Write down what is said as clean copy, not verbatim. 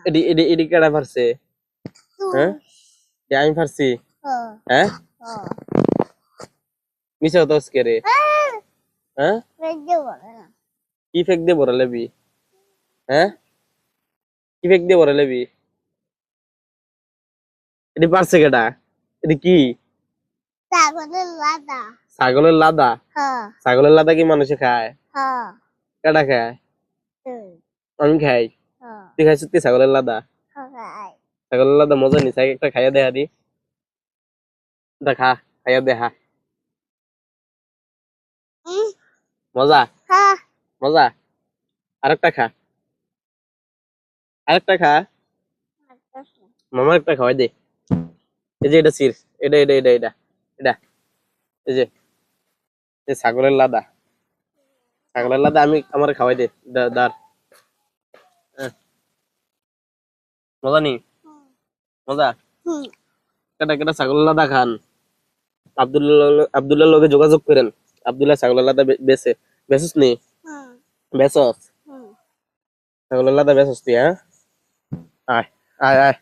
এডি এডি এডি কেডা পারছে হ্যাঁ আমি পারছি হ্যাঁ মিছা তো আজকে রে হ্যাঁ কি ফেক দিয়ে বড় লেবি হ্যাঁ কি ফেক দিয়ে বড় লেবি এডি পারছে কেডা এডি কি ছাগলের লাদা ছাগলের লাদা কি মানুষে খায় কেডা খায় আমি খাই তুই খাইছিস কি ছাগলের লাদা ছাগলের লাদা মজা নিস একটা খাইয়া দেখা দি দেখা খাইয়া দেখা মজা মজা আরেকটা খা আরেকটা খা মামা একটা খাওয়াই দে এই যে এটা সির এটা এটা এটা এটা এটা এই যে ছাগলের লাদা আমি আমার খাওয়াই দে দার মজা নি মজা কেটা কেটা ছাগলের লাদা খান আব্দুল্লাহ লগে যোগাযোগ করেন আব্দুল্লাহ ছাগলের লাদা বেচস নি বেচস ছাগলের লাদা বেচস তুই হ্যাঁ আয় আয় আয়